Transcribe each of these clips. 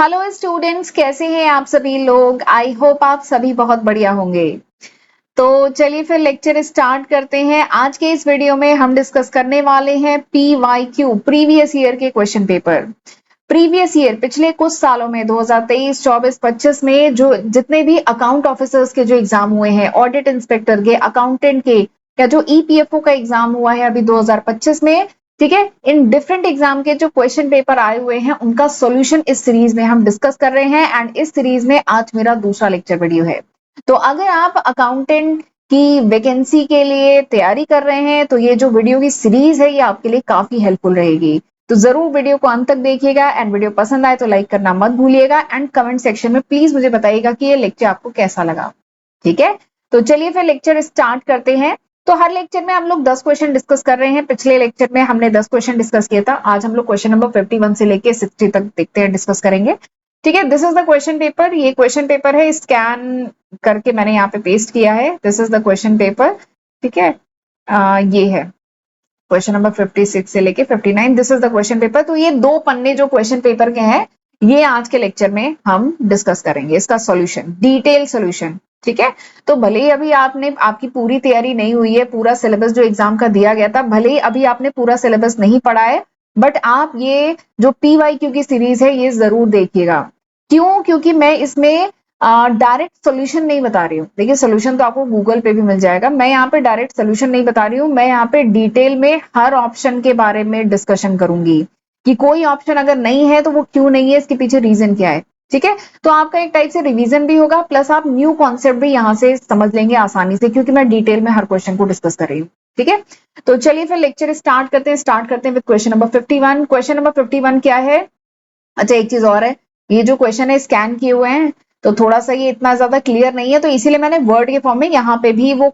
Hello students, कैसे हैं आप सभी लोग। आई होप आप सभी बहुत बढ़िया होंगे। तो चलिए फिर लेक्चर स्टार्ट करते हैं। आज के इस वीडियो में हम डिस्कस करने वाले हैं PYQ प्रीवियस ईयर के क्वेश्चन पेपर। प्रीवियस ईयर पिछले कुछ सालों में 2023, 24, 25 में जो जितने भी अकाउंट ऑफिसर्स के जो एग्जाम हुए हैं, ऑडिट इंस्पेक्टर के, अकाउंटेंट के, या जो EPFO का एग्जाम हुआ है अभी 2025 में, ठीक है, इन डिफरेंट एग्जाम के जो क्वेश्चन पेपर आए हुए हैं उनका सॉल्यूशन इस सीरीज में हम डिस्कस कर रहे हैं। एंड इस सीरीज में आज मेरा दूसरा लेक्चर वीडियो है। तो अगर आप अकाउंटेंट की वैकेंसी के लिए तैयारी कर रहे हैं तो ये जो वीडियो की सीरीज है ये आपके लिए काफी हेल्पफुल रहेगी। तो जरूर वीडियो को अंत तक देखिएगा एंड वीडियो पसंद आए तो लाइक करना मत भूलिएगा एंड कमेंट सेक्शन में प्लीज मुझे बताइएगा कि ये लेक्चर आपको कैसा लगा। ठीक है, तो चलिए फिर लेक्चर स्टार्ट करते हैं। तो हर लेक्चर में हम लोग 10 क्वेश्चन डिस्कस कर रहे हैं। पिछले लेक्चर में हमने 10 क्वेश्चन डिस्कस किया था। आज हम लोग क्वेश्चन नंबर 51 से लेके 60 तक देखते हैं, डिस्कस करेंगे। ठीक है, this is the question paper. ये क्वेश्चन पेपर है, स्कैन करके मैंने यहाँ पे पेस्ट किया है। This is the question paper. ठीक है, ये है क्वेश्चन नंबर 56 से लेके 59। This is the question paper. तो ये दो पन्ने जो क्वेश्चन पेपर के हैं ये आज के लेक्चर में हम डिस्कस करेंगे, इसका सॉल्यूशन, डिटेल सॉल्यूशन। ठीक है, तो भले ही अभी आपकी पूरी तैयारी नहीं हुई है, पूरा सिलेबस जो एग्जाम का दिया गया था, भले ही अभी आपने पूरा सिलेबस नहीं पढ़ा है, बट आप ये जो PYQ की सीरीज है ये जरूर देखिएगा। क्यों? क्योंकि मैं इसमें डायरेक्ट सोल्यूशन नहीं बता रही हूँ। देखिए, सोल्यूशन तो आपको गूगल पे भी मिल जाएगा। मैं यहाँ पे डायरेक्ट सोल्यूशन नहीं बता रही हूँ। मैं यहाँ पे डिटेल में हर ऑप्शन के बारे में डिस्कशन करूंगी कि कोई ऑप्शन अगर नहीं है तो वो क्यों नहीं है, इसके पीछे रीजन क्या है। ठीक है, तो आपका एक टाइप से रिवीजन भी होगा, प्लस आप न्यू कॉन्सेप्ट भी यहाँ से समझ लेंगे आसानी से, क्योंकि मैं डिटेल में हर क्वेश्चन को डिस्कस कर रही हूँ। ठीक है, तो चलिए फिर लेक्चर स्टार्ट करते हैं with question number 51। Question number 51 क्या है? अच्छा, एक चीज और है, ये जो क्वेश्चन है स्कैन किए हुए हैं तो थोड़ा सा ये इतना ज्यादा क्लियर नहीं है, तो इसीलिए मैंने वर्ड के फॉर्म में यहाँ पे भी वो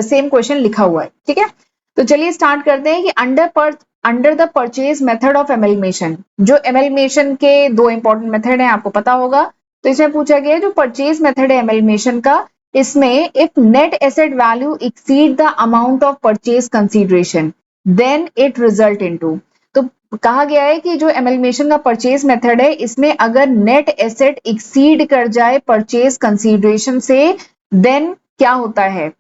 सेम क्वेश्चन लिखा हुआ है। ठीक है, तो चलिए स्टार्ट करते हैं कि under the purchase method of amalgamation, जो एमलमेशन के दो इंपॉर्टेंट मेथड है आपको पता होगा। तो इसमें पूछा गया है जो परचेज मेथड है एमलमेशन का, इसमें if net asset value exceed the amount of purchase consideration then it result into. तो कहा गया है कि जो एमलमेशन का परचेज मेथड है इसमें अगर नेट एसेट एक्सीड कर जाए परचेज कंसीडरेशन से, देन क्या होता है?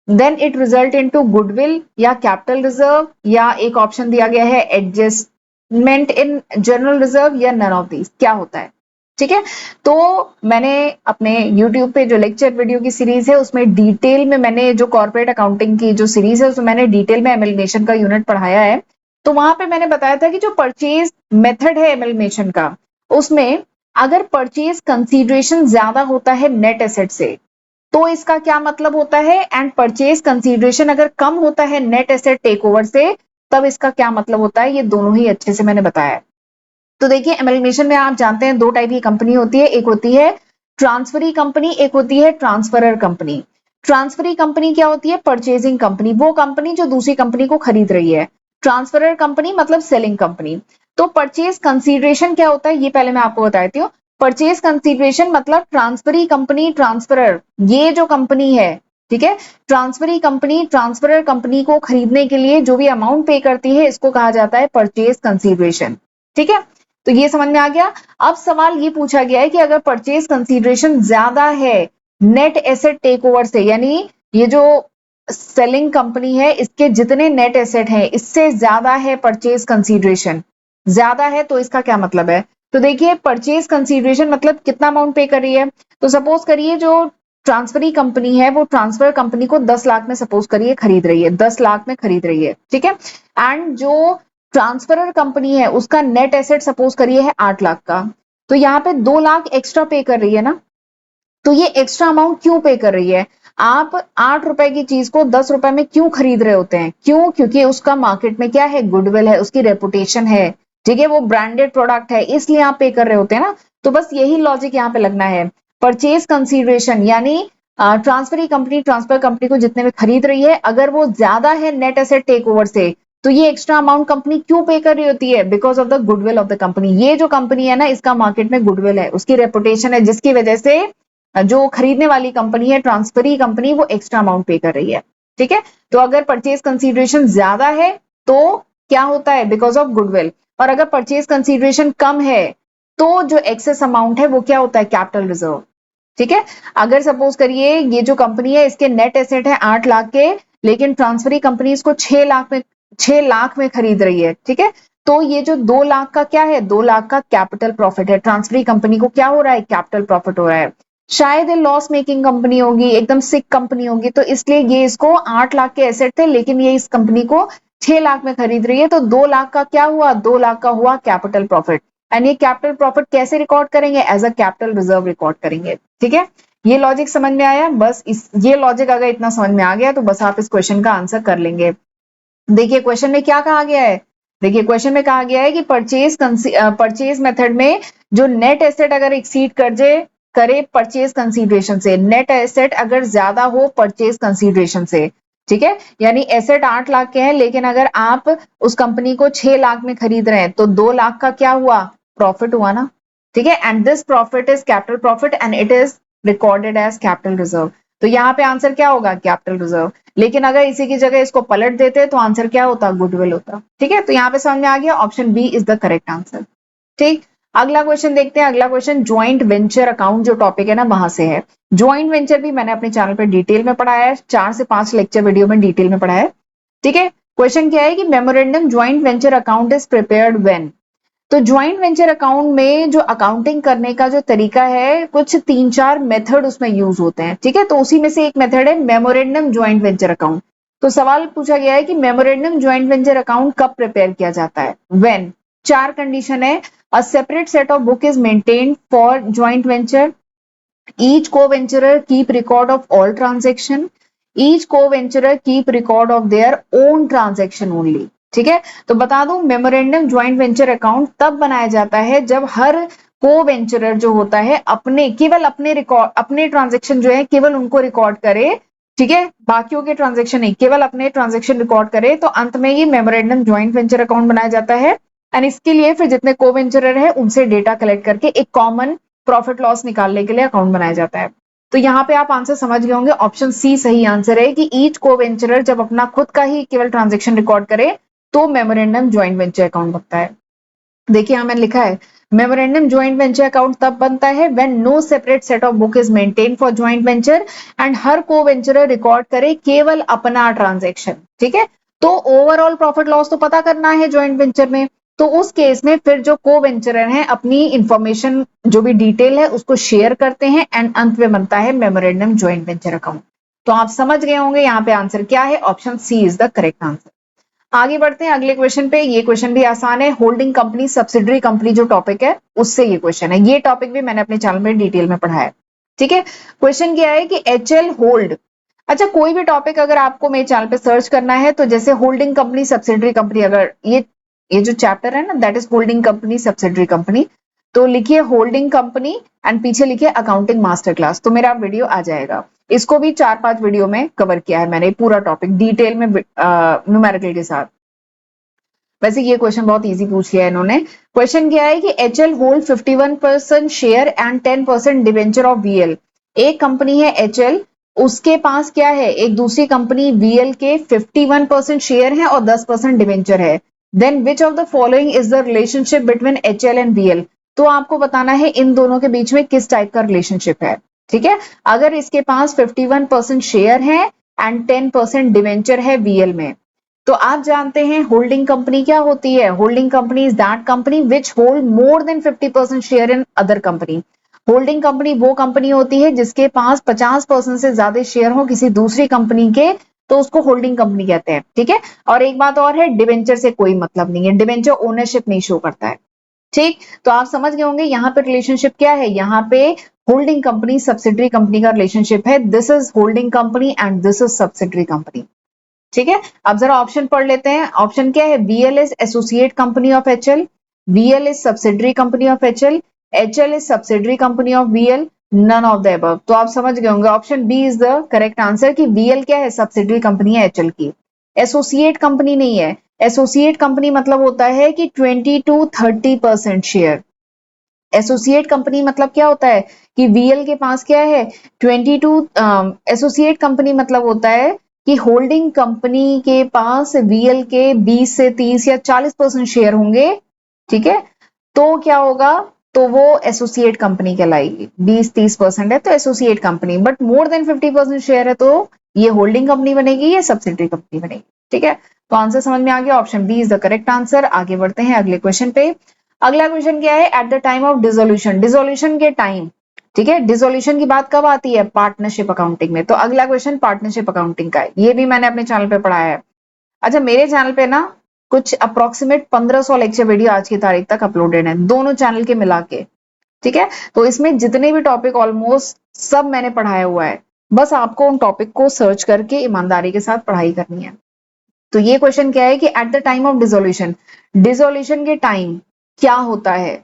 Then it result into goodwill या कैपिटल रिजर्व, या एक ऑप्शन दिया गया है एडजस्टमेंट इन जनरल रिजर्व, या नन ऑफ दीज। क्या होता है? ठीक है, तो मैंने अपने YouTube पे जो लेक्चर वीडियो की सीरीज है उसमें डिटेल में मैंने जो कॉर्पोरेट अकाउंटिंग की जो सीरीज है उसमें मैंने डिटेल में एमलमेशन का यूनिट पढ़ाया है। तो वहां पे मैंने बताया था कि जो परचेज मेथड है एमलमेशन का, उसमें अगर परचेज कंसीडरेशन ज्यादा होता है नेट एसेट से तो इसका क्या मतलब होता है, एंड परचेज कंसीडरेशन अगर कम होता है नेट एसेट टेक ओवर से तब इसका क्या मतलब होता है। ये दोनों ही अच्छे से मैंने बताया। तो देखिए, एमलमेशन में आप जानते हैं दो टाइप की कंपनी होती है, एक होती है ट्रांसफरी कंपनी, एक होती है ट्रांसफरर कंपनी। ट्रांसफरी कंपनी क्या होती है? परचेजिंग कंपनी, वो कंपनी जो दूसरी कंपनी को खरीद रही है। ट्रांसफरर कंपनी मतलब सेलिंग कंपनी। तो परचेज कंसीडरेशन क्या होता है ये पहले मैं आपको बता देती हूँ। परचेज कंसीडरेशन मतलब ट्रांसफरी कंपनी, ट्रांसफरर, ये जो कंपनी है, ठीक है, ट्रांसफरी कंपनी ट्रांसफरर कंपनी को खरीदने के लिए जो भी अमाउंट पे करती है इसको कहा जाता है परचेज कंसीडरेशन। ठीक है, तो ये समझ में आ गया। अब सवाल ये पूछा गया है कि अगर परचेज कंसीडरेशन ज्यादा है नेट एसेट टेक ओवर से, यानी ये जो सेलिंग कंपनी है इसके जितने नेट एसेट हैं इससे ज्यादा है परचेज कंसीडरेशन, ज्यादा है, तो इसका क्या मतलब है? तो देखिए, परचेज कंसीडरेशन मतलब कितना अमाउंट पे कर रही है। तो सपोज करिए जो ट्रांसफरी कंपनी है वो ट्रांसफर कंपनी को 10 लाख में सपोज करिए खरीद रही है, 10 लाख में खरीद रही है। ठीक है, एंड जो ट्रांसफरर कंपनी है उसका नेट एसेट सपोज करिए है 8 लाख का, तो यहाँ पे 2 लाख एक्स्ट्रा पे कर रही है ना। तो ये एक्स्ट्रा अमाउंट क्यों पे कर रही है? आप 8 रुपए की चीज को 10 रुपए में क्यों खरीद रहे होते हैं? क्यों? क्योंकि उसका मार्केट में क्या है? गुडविल है, उसकी रेपुटेशन है, ठीक है, वो ब्रांडेड प्रोडक्ट है, इसलिए आप पे कर रहे होते हैं ना। तो बस यही लॉजिक यहाँ पे लगना है। परचेज कंसीडरेशन यानी ट्रांसफरी कंपनी ट्रांसफर कंपनी को जितने में खरीद रही है अगर वो ज्यादा है नेट एसेट टेक ओवर से, तो ये एक्स्ट्रा अमाउंट कंपनी क्यों पे कर रही होती है? Because of the goodwill of the company. ये जो कंपनी है ना इसका मार्केट में गुडविल है, उसकी रेपुटेशन है, जिसकी वजह से जो खरीदने वाली कंपनी है ट्रांसफरी कंपनी वो एक्स्ट्रा अमाउंट पे कर रही है। ठीक है, तो अगर परचेज कंसीडरेशन ज्यादा है तो क्या होता है? Because of goodwill. और अगर परचेज कंसीडरेशन कम है तो जो एक्सेस अमाउंट है वो क्या होता है, कैपिटल रिजर्व। ठीक है, अगर सपोज करिए ये जो कंपनी है इसके नेट एसेट है 8 लाख के, लेकिन ट्रांसफरी कंपनी इसको 6 लाख में खरीद रही है, ठीक है, तो ये जो 2 लाख का क्या है, 2 लाख का कैपिटल प्रॉफिट है। ट्रांसफरी कंपनी को क्या हो रहा है, कैपिटल प्रॉफिट हो रहा है। शायद ये लॉस मेकिंग कंपनी होगी, एकदम सिक कंपनी होगी, तो इसलिए ये इसको 8 लाख के एसेट थे, लेकिन ये इस कंपनी को 6 लाख में खरीद रही है, तो 2 लाख का क्या हुआ, 2 लाख का हुआ कैपिटल प्रॉफिट। एंड ये कैपिटल प्रॉफिट कैसे रिकॉर्ड करेंगे, as a capital reserve record करेंगे। ठीक है, ये लॉजिक समझ में आया, बस ये लॉजिक अगर इतना समझ में आ गया तो बस आप इस क्वेश्चन का आंसर कर लेंगे। देखिए क्वेश्चन में क्या कहा गया है, देखिए क्वेश्चन में कहा गया है कि परचेज मेथड में जो नेट एसेट अगर एक्सीड कर जाए करे परचेज कंसीडरेशन से, नेट एसेट अगर ज्यादा हो परचेज कंसीडरेशन से, ठीक है, यानी एसेट 8 लाख के हैं, लेकिन अगर आप उस कंपनी को 6 लाख में खरीद रहे हैं तो 2 लाख का क्या हुआ, प्रॉफिट हुआ ना। ठीक है, and this profit is capital profit and it is recorded as capital reserve. तो यहाँ पे आंसर क्या होगा, कैपिटल रिजर्व। लेकिन अगर इसी की जगह इसको पलट देते तो आंसर क्या होता, गुडविल होता। ठीक है, तो यहाँ पे समझ में आ गया, option B is the correct answer. ठीक, अगला क्वेश्चन देखते हैं। अगला क्वेश्चन ज्वाइंट वेंचर अकाउंट जो टॉपिक है ना वहां से है। ज्वाइंट वेंचर भी मैंने अपने चैनल पे डिटेल में पढ़ाया है, 4 से 5 लेक्चर वीडियो में डिटेल में पढ़ाया है। ठीक है, क्वेश्चन क्या है कि memorandum joint venture account is prepared when. तो ज्वाइंट वेंचर अकाउंट में जो अकाउंटिंग करने का जो तरीका है, कुछ 3-4 मेथड उसमें यूज होते हैं। ठीक है, तो उसी में से एक मेथड है मेमोरेंडम ज्वाइंट वेंचर अकाउंट। तो सवाल पूछा गया है कि मेमोरेंडम ज्वाइंट वेंचर अकाउंट कब प्रिपेयर किया जाता है, व्हेन। 4 कंडीशन है, a separate set of book is maintained for joint venture, each co-venturer keep record of all transaction, each co-venturer keep record of their own transaction only। ठीक है, तो बता दूं मेमोरेंडम ज्वाइंट वेंचर अकाउंट तब बनाया जाता है जब हर को वेंचरर जो होता है केवल अपने रिकॉर्ड, अपने ट्रांजेक्शन जो है केवल उनको रिकॉर्ड करे। ठीक है, बाकियों के ट्रांजेक्शन नहीं, केवल अपने ट्रांजेक्शन रिकॉर्ड करे, तो अंत में ये मेमोरेंडम ज्वाइंट वेंचर अकाउंट बनाया जाता है। एंड इसके लिए फिर जितने को वेंचरर है उनसे डेटा कलेक्ट करके एक कॉमन प्रॉफिट लॉस निकालने के लिए अकाउंट बनाया जाता है। तो यहाँ पे आप आंसर समझ गए होंगे, ऑप्शन सी सही आंसर है कि ईच को वेंचरर जब अपना खुद का ही केवल ट्रांजेक्शन रिकॉर्ड करे तो मेमोरेंडम ज्वाइंट वेंचर अकाउंट बनता है। देखिए यहां मैंने लिखा है मेमोरेंडम ज्वाइंट वेंचर अकाउंट तब बनता है when no separate set of book is maintain for joint venture and हर को वेंचरर रिकॉर्ड करे केवल अपना ट्रांजेक्शन। ठीक है, तो ओवरऑल प्रॉफिट लॉस तो पता करना है ज्वाइंट वेंचर में, तो उस केस में फिर जो को वेंचरर हैं अपनी इंफॉर्मेशन जो भी डिटेल है उसको शेयर करते हैं एंड अंत में बनता है मेमोरेंडम ज्वाइंट वेंचर अकाउंट। तो आप समझ गए होंगे यहाँ पे आंसर क्या है, option C is the correct answer. आगे बढ़ते हैं अगले क्वेश्चन पे। ये क्वेश्चन भी आसान है, होल्डिंग कंपनी सब्सिडरी कंपनी जो टॉपिक है उससे ये क्वेश्चन है। ये टॉपिक भी मैंने अपने चैनल में डिटेल में पढ़ा है। ठीक है, क्वेश्चन क्या है कि एचएल होल्ड, अच्छा कोई भी टॉपिक अगर आपको मेरे चैनल पे सर्च करना है तो जैसे होल्डिंग कंपनी सब्सिडरी कंपनी, अगर ये जो चैप्टर है ना that is holding company subsidiary company, तो लिखिए होल्डिंग कंपनी एंड पीछे लिखिए अकाउंटिंग मास्टर क्लास, तो मेरा वीडियो आ जाएगा। इसको भी 4-5 वीडियो में कवर किया है मैंने, पूरा टॉपिक डिटेल में न्यूमेरिकल के साथ। वैसे ये क्वेश्चन बहुत इजी पूछ लिया है इन्होंने। क्वेश्चन क्या है कि HL hold 51% share and 10% debenture of VL. एक कंपनी है एचएल, उसके पास क्या है, एक दूसरी कंपनी वीएल के 51% शेयर है और 10% डिवेंचर है। Then which of the following is the relationship between HL and VL. तो आपको बताना है इन दोनों के बीच में किस टाइप का रिलेशनशिप है। ठीक है, अगर इसके पास 51% शेयर है एंड 10% डिवेंचर है वीएल में, तो आप जानते हैं होल्डिंग कंपनी क्या होती है। Holding company is that company which hold more than 50% share in other company. Holding company वो कंपनी होती है जिसके पास 50% से ज्यादा शेयर हो किसी दूसरी कंपनी के, तो उसको होल्डिंग कंपनी कहते हैं। ठीक है, और एक बात और है, डिवेंचर से कोई मतलब नहीं है, डिवेंचर ओनरशिप नहीं शो करता है। ठीक, तो आप समझ गए होंगे यहाँ पे रिलेशनशिप क्या है, यहाँ पे होल्डिंग कंपनी सब्सिडरी कंपनी का रिलेशनशिप है। This is holding company and this is subsidiary company. ठीक है, अब जरा ऑप्शन पढ़ लेते हैं। ऑप्शन क्या है, VL is associate company of HL, VL is subsidiary company of HL, HL is subsidiary company of VL, none of the above. तो आप समझ गए होंगे option B is the correct answer कि वीएल क्या है, सब्सिडरी कंपनी है HL की, एसोसिएट कंपनी नहीं है। एसोसिएट कंपनी मतलब होता है कि 20 to 30% शेयर। एसोसिएट कंपनी मतलब क्या होता है कि वीएल के पास क्या है 22, एसोसिएट कंपनी मतलब होता है कि होल्डिंग कंपनी के पास वीएल के 20 से 30 या 40% शेयर होंगे। ठीक है, तो क्या होगा, तो वो एसोसिएट कंपनी कहलाएगी। 20-30% है तो associate company, but more than 50% share है तो ये होल्डिंग कंपनी बनेगी, ये सब्सिडरी कंपनी बनेगी। ठीक है, तो आंसर समझ में आ गया, option B is the correct answer. आगे बढ़ते हैं अगले क्वेश्चन पे। अगला क्वेश्चन क्या है, at the time of dissolution, dissolution के टाइम। ठीक है, डिसोल्यूशन की बात कब आती है, पार्टनरशिप अकाउंटिंग में। तो अगला क्वेश्चन पार्टनरशिप अकाउंटिंग का है, ये भी मैंने अपने चैनल पे पढ़ाया है। अच्छा, मेरे चैनल पे ना कुछ अप्रोक्सीमेट 1500 लेक्चर वीडियो आज की तारीख तक अपलोडेड है, दोनों चैनल के मिला के। ठीक है, तो इसमें जितने भी टॉपिक ऑलमोस्ट सब मैंने पढ़ाया हुआ है, बस आपको उन टॉपिक को सर्च करके ईमानदारी के साथ पढ़ाई करनी है। तो ये क्वेश्चन क्या है कि at the time of dissolution, dissolution के टाइम क्या होता है।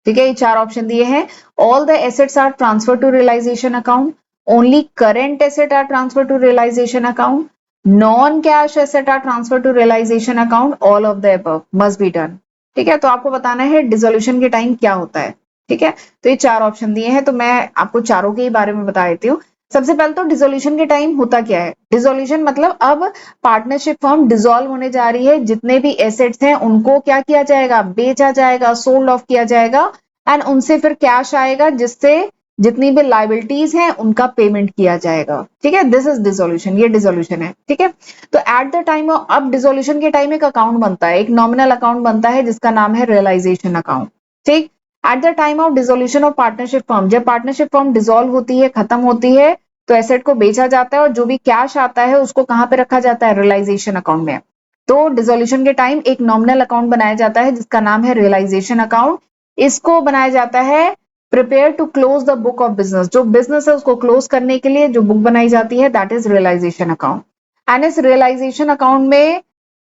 ठीक है, ये चार ऑप्शन दिए हैं। All the assets are transfer to realisation account, only current asset are transfer to realisation account, non cash asset are transfer to realisation account, all of the above must be done. ठीक है, तो आपको बताना है dissolution के time क्या होता है। ठीक है, तो ये चार ऑप्शन दिए हैं, तो मैं आपको चारों के ही बारे में बता देती हूँ। सबसे पहले तो डिसोल्यूशन के टाइम होता क्या है। डिसोल्यूशन मतलब अब पार्टनरशिप फर्म डिसॉल्व होने जा रही है, जितने भी एसेट्स हैं उनको क्या किया जाएगा, बेचा जाएगा, सोल्ड ऑफ किया जाएगा, एंड उनसे फिर कैश आएगा, जिससे जितनी भी लाइबिलिटीज हैं उनका पेमेंट किया जाएगा। ठीक है, दिस इज डिसोल्यूशन, ये डिसोल्यूशन है। ठीक है, तो एट द टाइम अब डिसोल्यूशन के टाइम एक अकाउंट बनता है, एक नॉमिनल अकाउंट बनता है जिसका नाम है रियलाइजेशन अकाउंट। ठीक, at the time of dissolution of partnership firm, जब पार्टनरशिप फर्म डिसॉल्व होती है, खत्म होती है, तो एसेट को बेचा जाता है और जो भी कैश आता है उसको कहां पे रखा जाता है, रियलाइजेशन अकाउंट में। तो डिसोल्यूशन के टाइम एक नॉमिनल अकाउंट बनाया जाता है जिसका नाम है रियलाइजेशन अकाउंट। इसको बनाया जाता है prepare to close the book of business, जो बिजनेस है उसको क्लोज करने के लिए जो बुक बनाई जाती है that is realisation account. And इस रियलाइजेशन अकाउंट में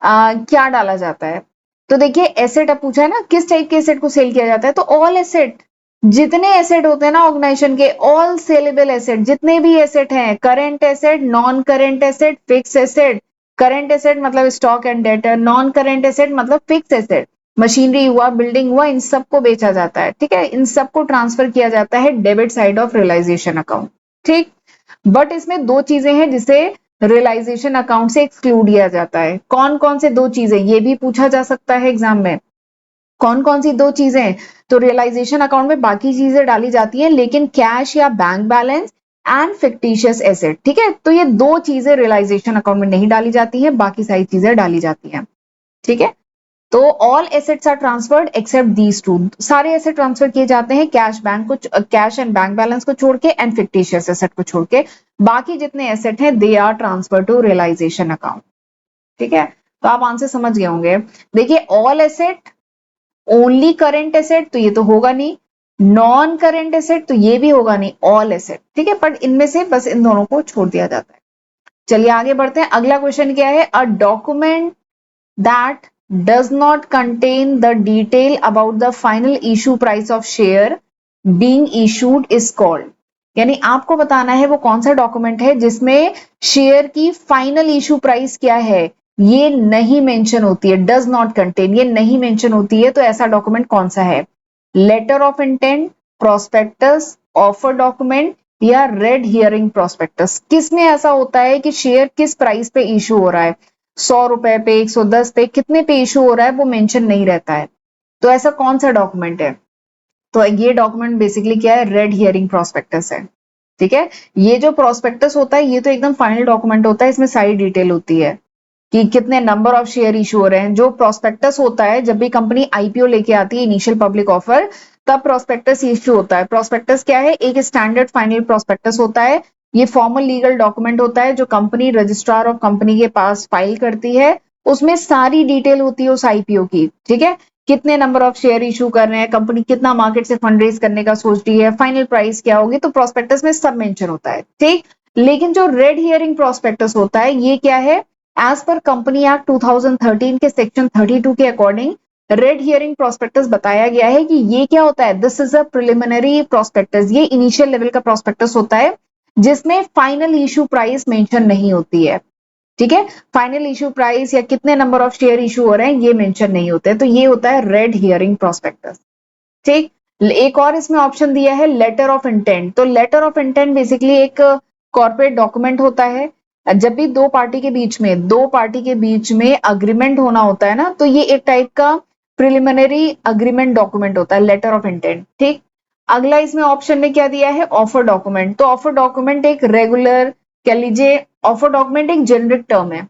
क्या डाला जाता है, तो देखिए एसेट अब पूछा है ना, किस टाइप के एसेट को सेल किया जाता है, तो ऑल एसेट, जितने एसेट होते हैं ना ऑर्गेनाइजेशन के, ऑल सेलेबल एसेट, जितने भी एसेट हैं, current asset, non current asset, fix asset. Current asset मतलब stock and debtor, non current asset मतलब फिक्स एसेट, मशीनरी हुआ, बिल्डिंग हुआ, इन सबको बेचा जाता है। ठीक है, इन सबको ट्रांसफर किया जाता है debit side of realisation account. ठीक, बट इसमें दो चीजें हैं जिसे रियलाइजेशन अकाउंट से एक्सक्लूड किया जाता है। कौन कौन से दो चीजें, ये भी पूछा जा सकता है एग्जाम में, कौन कौन सी दो चीजें। तो रियलाइजेशन अकाउंट में बाकी चीजें डाली जाती हैं, लेकिन कैश या bank balance and fictitious asset, ठीक है, तो ये दो चीजें रियलाइजेशन अकाउंट में नहीं डाली जाती हैं, बाकी सारी चीजें डाली जाती हैं। ठीक है, तो all assets are transferred except these two, सारे एसेट ट्रांसफर किए जाते हैं कैश बैंक को, कैश एंड बैंक बैलेंस को छोड़ के, एंड फिक्टिशियस एसेट को छोड़ के, बाकी जितने एसेट हैं they are transfer to realisation account. ठीक है, तो आप आंसर समझ गए होंगे। देखिए all asset, only current asset तो ये तो होगा नहीं, नॉन करेंट एसेट तो ये भी होगा नहीं, ऑल एसेट। ठीक है, बट इनमें से बस इन दोनों को छोड़ दिया जाता है। चलिए आगे बढ़ते हैं, अगला क्वेश्चन क्या है, a document that does not contain the detail about the final issue price of share being issued is called, यानी आपको बताना है वो कौन सा डॉक्यूमेंट है जिसमें शेयर की फाइनल इशू प्राइस क्या है ये नहीं मेंशन होती है, डज नॉट कंटेन, ये नहीं मेंशन होती है, तो ऐसा डॉक्यूमेंट कौन सा है। Letter of intent, prospectus, offer document या रेड हियरिंग प्रोस्पेक्टस, किसमें ऐसा होता है कि शेयर किस प्राइस पे इशू हो रहा है, 100 रुपए पे, 110 पे, कितने पे इशू हो रहा है वो मेंशन नहीं रहता है, तो ऐसा कौन सा डॉक्यूमेंट है। तो ये डॉक्यूमेंट बेसिकली क्या है, रेड हियरिंग प्रोस्पेक्टस है। ठीक है, ये जो प्रोस्पेक्टस होता है ये तो एकदम फाइनल डॉक्यूमेंट होता है, इसमें सारी डिटेल होती है कि कितने नंबर ऑफ शेयर इशू हो रहे हैं। जो प्रोस्पेक्टस होता है जब भी कंपनी आईपीओ लेके आती है, इनिशियल पब्लिक ऑफर, तब प्रोस्पेक्टस इशू होता है। प्रोस्पेक्टस क्या है, एक स्टैंडर्ड फाइनल प्रोस्पेक्टस होता है, ये फॉर्मल लीगल डॉक्यूमेंट होता है जो कंपनी रजिस्ट्रार ऑफ कंपनी के पास फाइल करती है, उसमें सारी डिटेल होती है उस आईपीओ की। ठीक है, कितने नंबर ऑफ शेयर इशू कर रहे हैं, कंपनी कितना मार्केट से फंड रेज करने का सोच रही है, फाइनल प्राइस क्या होगी, तो प्रोस्पेक्टस में सब मेंशन होता है। ठीक, लेकिन जो रेड हियरिंग प्रोस्पेक्टस होता है ये क्या है, एज पर कंपनी एक्ट 2013 के सेक्शन 32 के अकॉर्डिंग रेड हियरिंग प्रोस्पेक्टस बताया गया है कि ये क्या होता है, this is a preliminary prospectus, ये इनिशियल लेवल का प्रोस्पेक्टस होता है जिसमें फाइनल इशू प्राइस मेंशन नहीं होती है। ठीक है, फाइनल इशू प्राइस या कितने नंबर ऑफ शेयर इशू हो रहे हैं ये मेंशन नहीं होते हैं, तो ये होता है रेड हियरिंग प्रोस्पेक्टस। ठीक, एक और इसमें ऑप्शन दिया है लेटर ऑफ इंटेंट, तो लेटर ऑफ इंटेंट बेसिकली एक कॉर्पोरेट डॉक्यूमेंट होता है, जब भी दो पार्टी के बीच में अग्रीमेंट होना होता है ना, तो ये एक टाइप का प्रिलिमिनरी अग्रीमेंट डॉक्यूमेंट होता है, लेटर ऑफ इंटेंट। ठीक, अगला इसमें ऑप्शन में क्या दिया है, ऑफर डॉक्यूमेंट। तो ऑफर डॉक्यूमेंट एक रेगुलर, कह लीजिए ऑफर डॉक्यूमेंट एक जेनरिक टर्म है।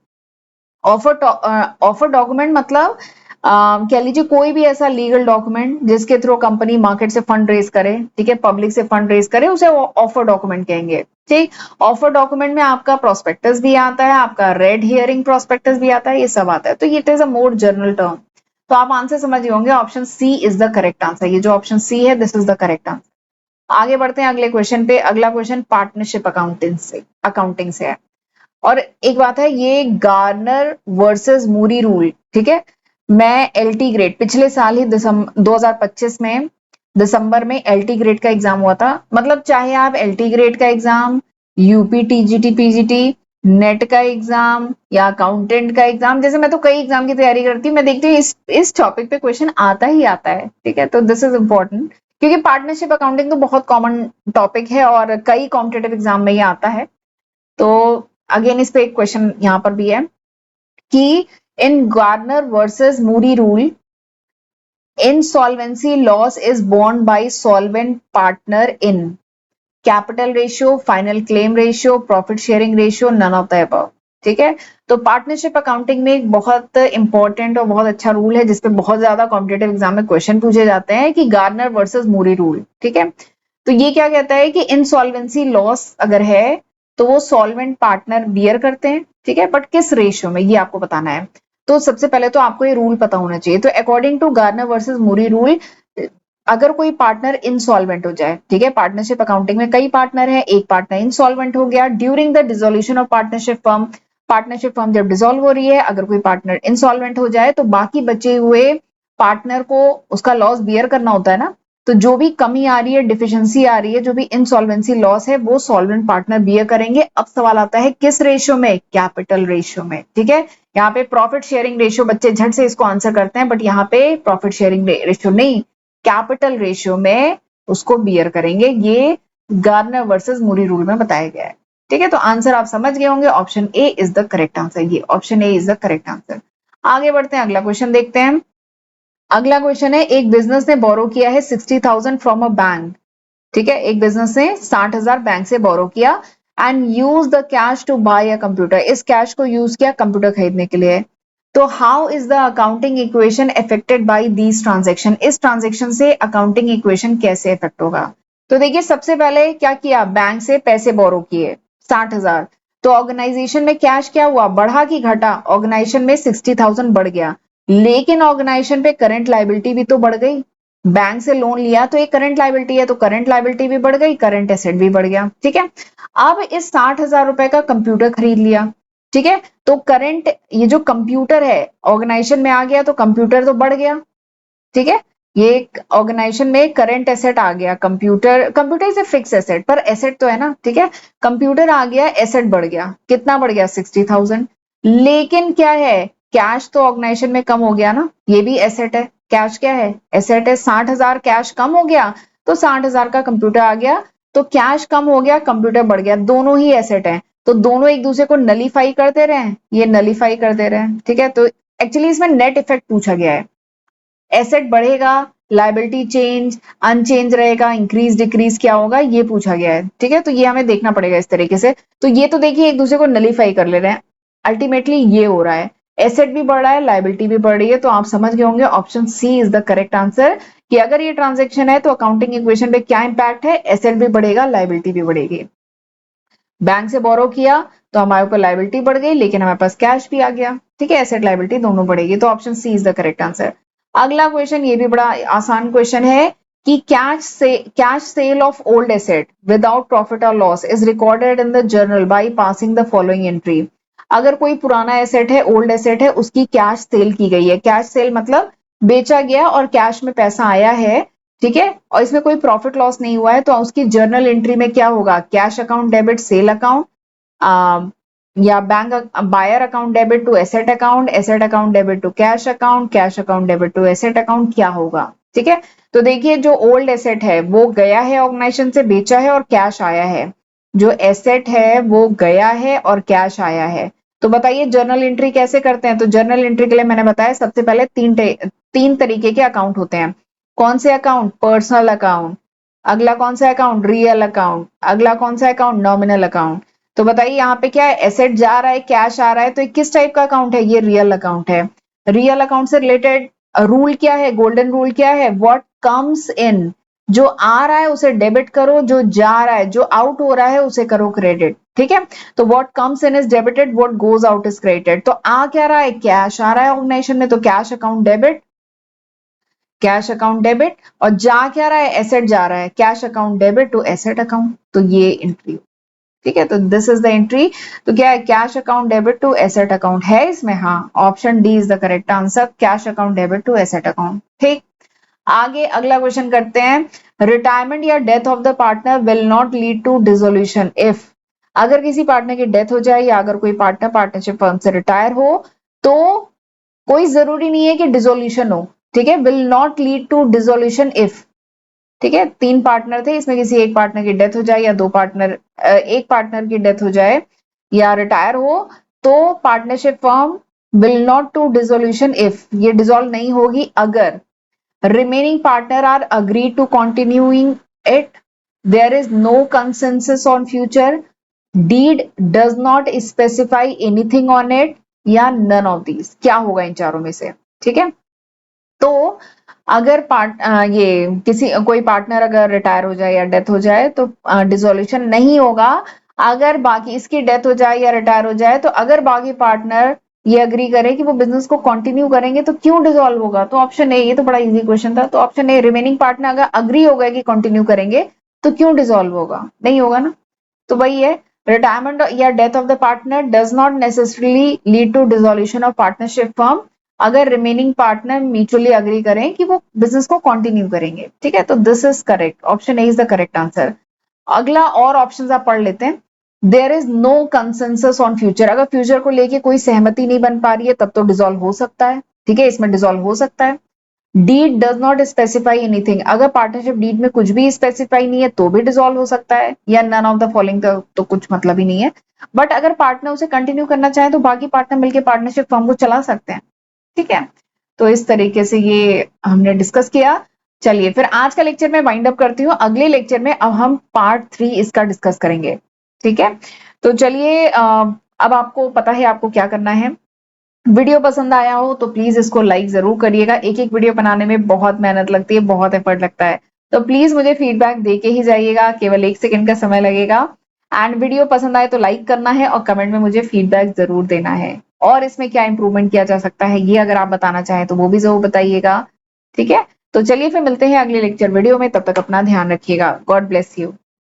ऑफर डॉक्यूमेंट मतलब कह लीजिए कोई भी ऐसा लीगल डॉक्यूमेंट जिसके थ्रू कंपनी मार्केट से फंड रेज करे, ठीक है, पब्लिक से फंड रेज करे, उसे ऑफर डॉक्यूमेंट कहेंगे। ठीक, ऑफर डॉक्यूमेंट में आपका प्रोस्पेक्टस भी आता है, आपका रेड हियरिंग प्रोस्पेक्टस भी आता है, ये सब आता है। तो it is a more general term. तो आप आंसर समझ गए होंगे, option C is the correct answer. ये जो ऑप्शन सी है, this is the correct answer. आगे बढ़ते हैं अगले क्वेश्चन पे। अगला क्वेश्चन पार्टनरशिप अकाउंटिंग से है। और एक बात है, ये गार्नर वर्सेस मूरी रूल, ठीक है। मैं एलटी ग्रेड पिछले साल ही 2025 में दिसंबर में एलटी ग्रेड का एग्जाम हुआ था। मतलब चाहे आप एलटी ग्रेड का exam, UP TGT PGT, net का एग्जाम या अकाउंटेंट का एग्जाम, जैसे मैं तो कई एग्जाम की तैयारी करती हूँ, मैं देखती हूँ इस टॉपिक पे क्वेश्चन आता ही आता है, ठीक है। तो दिस इज इंपॉर्टेंट, क्योंकि पार्टनरशिप अकाउंटिंग तो बहुत कॉमन टॉपिक है और कई कॉम्पिटेटिव एग्जाम में ये आता है। तो अगेन इस पे एक क्वेश्चन यहां पर भी है कि in Garner versus Murray rule, insolvency loss is borne by solvent partner in capital ratio, final claim ratio, profit sharing ratio, none of the above. ठीक है, तो पार्टनरशिप अकाउंटिंग में एक बहुत इंपॉर्टेंट और बहुत अच्छा रूल है जिसपे बहुत ज्यादा कॉम्पिटेटिव एग्जाम में क्वेश्चन पूछे जाते हैं कि गार्नर वर्सेस मूरी रूल। ठीक है, तो ये क्या कहता है कि इंसॉल्वेंसी लॉस अगर है तो वो सॉल्वेंट पार्टनर बियर करते हैं, ठीक है, बट किस रेशियो में, ये आपको बताना है। तो सबसे पहले तो आपको ये रूल पता होना चाहिए। तो according to Garner versus Murray rule, अगर कोई पार्टनर इंसॉल्वेंट हो जाए, ठीक है, पार्टनरशिप अकाउंटिंग में कई पार्टनर है, एक पार्टनर इंसॉल्वेंट हो गया during the dissolution of partnership firm जब डिसॉल्व हो रही है, अगर कोई पार्टनर इंसॉल्वेंट हो जाए तो बाकी बचे हुए पार्टनर को उसका लॉस बियर करना होता है ना। तो जो भी कमी आ रही है, डिफिशियंसी आ रही है, जो भी इंसॉल्वेंसी लॉस है, वो सॉल्वेंट पार्टनर बियर करेंगे। अब सवाल आता है किस रेशियो में, कैपिटल रेशियो में। ठीक है, यहाँ पे प्रॉफिट शेयरिंग रेशियो, बच्चे झट से इसको आंसर करते हैं, बट यहाँ पे प्रॉफिट शेयरिंग रेशियो नहीं, कैपिटल रेशियो में उसको बियर करेंगे। ये गार्नर वर्सेस मूरी रूल में बताया गया है। ठीक है, तो आंसर आप समझ गए होंगे, option A is the correct answer. ये option A is the correct answer. आगे बढ़ते हैं, अगला क्वेश्चन देखते हैं। अगला क्वेश्चन है, एक बिजनेस ने बोरो किया है 60,000 फ्रॉम अ बैंक। ठीक है, एक बिजनेस ने 60,000 बैंक से बोरो किया and use the cash to buy a computer. इस कैश को यूज किया कंप्यूटर खरीदने के लिए। तो how is the accounting equation affected by these transaction, इस ट्रांजेक्शन से अकाउंटिंग इक्वेशन कैसे इफेक्ट होगा। तो देखिए, सबसे पहले क्या किया, बैंक से पैसे बोरो किए 60,000। तो ऑर्गेनाइजेशन में कैश क्या हुआ, बढ़ा कि घटा, ऑर्गेनाइजेशन में 60,000 बढ़ गया, लेकिन ऑर्गेनाइजेशन पे करंट लायबिलिटी भी तो बढ़ गई। बैंक से लोन लिया तो एक करंट लायबिलिटी है, तो करंट लायबिलिटी भी बढ़ गई, करंट एसेट भी बढ़ गया। ठीक है, अब इस 60,000 रुपए का कंप्यूटर खरीद लिया। ठीक है, तो करंट, ये जो कंप्यूटर है ऑर्गेनाइजेशन में आ गया, तो कंप्यूटर तो बढ़ गया। ठीक है, ये ऑर्गेनाइजेशन में करंट एसेट आ गया, computer is a fix asset, पर एसेट तो है ना। ठीक है, कंप्यूटर आ गया, एसेट बढ़ गया, कितना बढ़ गया, 60,000। लेकिन क्या है, कैश तो ऑर्गेनाइजेशन में कम हो गया ना, ये भी एसेट है, कैश क्या है, एसेट है। 60,000 कैश कम हो गया, तो 60,000 का कंप्यूटर आ गया, तो कैश कम हो गया, कंप्यूटर बढ़ गया, दोनों ही एसेट है, तो दोनों एक दूसरे को नलीफाई कर दे रहे हैं, ये नलीफाई कर दे रहे हैं। ठीक है, तो एक्चुअली इसमें नेट इफेक्ट पूछा गया है, एसेट बढ़ेगा, लायबिलिटी चेंज, अनचेंज रहेगा, इंक्रीज डिक्रीज क्या होगा, ये पूछा गया है। ठीक है, तो ये हमें देखना पड़ेगा इस तरीके से। तो ये तो देखिए एक दूसरे को नलीफाई कर ले रहे हैं, अल्टीमेटली ये हो रहा है, एसेट भी बढ़ रहा है, लायबिलिटी भी बढ़ रही है। तो आप समझ गए होंगे, option C is the correct answer, कि अगर ये ट्रांजेक्शन है तो अकाउंटिंग इक्वेशन पे क्या इंपैक्ट है, एसेट भी बढ़ेगा, लायबिलिटी भी बढ़ेगी। बैंक से बोरो किया तो हमारे ऊपर लायबिलिटी बढ़ गई, लेकिन हमारे पास कैश भी आ गया। ठीक है, एसेट लायबिलिटी दोनों बढ़ेगी, तो option C is the correct answer. अगला क्वेश्चन, ये भी बड़ा आसान क्वेश्चन है कि cash sale of old asset without profit और loss is recorded in the journal by passing the following entry. अगर कोई पुराना एसेट है, ओल्ड एसेट है, उसकी कैश सेल की गई है, कैश सेल मतलब बेचा गया और कैश में पैसा आया है, ठीक है, और इसमें कोई प्रॉफिट लॉस नहीं हुआ है, तो उसकी जर्नल एंट्री में क्या होगा, cash account debit sale account, या bank buyer account debit to asset account debit to cash account debit to asset account, क्या होगा। ठीक है, तो देखिए जो ओल्ड एसेट है वो गया है, ऑर्गेनाइजेशन से बेचा है और कैश आया है। जो एसेट है वो गया है और कैश आया है। तो बताइए जर्नल एंट्री कैसे करते हैं। तो जर्नल एंट्री के लिए मैंने बताया सबसे पहले तीन तरीके के अकाउंट होते हैं। कौन से अकाउंट? Personal account. अगला कौन सा अकाउंट? Real account. अगला कौन सा अकाउंट? Nominal account. तो बताइए यहाँ पे क्या है, एसेट जा रहा है, कैश आ रहा है, तो ये किस टाइप का अकाउंट है? ये रियल अकाउंट है। रियल अकाउंट से रिलेटेड रूल क्या है? गोल्डन रूल क्या है? व्हाट कम्स इन, जो आ रहा है उसे डेबिट करो, जो जा रहा है, जो आउट हो रहा है उसे करो क्रेडिट। ठीक है, तो what comes in is debited, what goes out is credited. तो आ क्या रहा है? कैश आ रहा है ऑर्गेनाइजेशन में, तो cash account debit, cash account debit. और जा क्या रहा है? एसेट जा रहा है, cash account debit to asset account. तो ये एंट्री, ठीक है, तो दिस इज द एंट्री। तो क्या है? Cash account debit to asset account है इसमें, हाँ, option D is the correct answer, cash account debit to asset account. ठीक, आगे अगला क्वेश्चन करते हैं। रिटायरमेंट या death of the partner will not lead to dissolution if, अगर किसी पार्टनर की डेथ हो जाए या अगर कोई पार्टनर पार्टनरशिप फर्म से रिटायर हो तो कोई जरूरी नहीं है कि डिसोल्यूशन हो। ठीक है, will not lead to dissolution if, ठीक है, तीन पार्टनर थे, इसमें किसी एक पार्टनर की डेथ हो जाए या दो पार्टनर, एक पार्टनर की डेथ हो जाए या रिटायर हो, तो partnership firm will not to dissolution if, ये डिसॉल्व नहीं होगी अगर remaining partner are agreed to continuing it, there is no consensus on future, deed does not specify anything on it, या none of these। क्या होगा इन चारों में से? ठीक है, तो अगर ये किसी कोई पार्टनर अगर रिटायर हो जाए या डेथ हो जाए तो डिसोल्यूशन नहीं होगा। अगर बाकी इसकी डेथ हो जाए या रिटायर हो जाए तो अगर बाकी पार्टनर ये अग्री करें कि वो बिजनेस को कंटिन्यू करेंगे तो क्यों डिसॉल्व होगा? तो ऑप्शन ए, ये तो बड़ा इजी क्वेश्चन था, तो ऑप्शन ए, रिमेनिंग पार्टनर अगर अग्री हो गए कि कंटिन्यू करेंगे तो क्यों डिसॉल्व होगा? नहीं होगा ना। तो वही है, रिटायरमेंट या death of the partner does not necessarily lead to dissolution of partnership firm, अगर रिमेनिंग पार्टनर म्यूचुअली अग्री करें कि वो बिजनेस को कंटिन्यू करेंगे। ठीक है, तो this is correct, option A is the correct answer. अगला और ऑप्शंस आप पढ़ लेते हैं। There is no consensus on future, अगर फ्यूचर को लेके कोई सहमति नहीं बन पा रही है तब तो डिसॉल्व हो सकता है। ठीक है, इसमें डिसॉल्व हो सकता है। Deed does not specify anything, अगर पार्टनरशिप डीड में कुछ भी स्पेसिफाई नहीं है तो भी डिसॉल्व हो सकता है, या नन ऑफ द फॉलोइंग तो कुछ मतलब ही नहीं है। बट अगर पार्टनर उसे कंटिन्यू करना चाहे तो बाकी पार्टनर मिलकर पार्टनरशिप फर्म को चला सकते हैं। ठीक है, तो इस तरीके से ये हमने डिस्कस किया। चलिए फिर आज का लेक्चर मैं वाइंड अप करती हूँ, अगले लेक्चर में अब हम पार्ट 3 इसका डिस्कस करेंगे। ठीक है, तो चलिए अब आपको पता है आपको क्या करना है। वीडियो पसंद आया हो तो प्लीज इसको लाइक जरूर करिएगा, एक एक वीडियो बनाने में बहुत मेहनत लगती है, बहुत एफर्ट लगता है, तो प्लीज मुझे फीडबैक देके ही जाइएगा, केवल 1 सेकंड का समय लगेगा। एंड वीडियो पसंद आए तो लाइक करना है और कमेंट में मुझे फीडबैक जरूर देना है, और इसमें क्या इंप्रूवमेंट किया जा सकता है ये अगर आप बताना चाहें तो वो भी जरूर बताइएगा। ठीक है, तो चलिए फिर मिलते हैं अगले लेक्चर वीडियो में, तब तक अपना ध्यान रखिएगा। God bless you.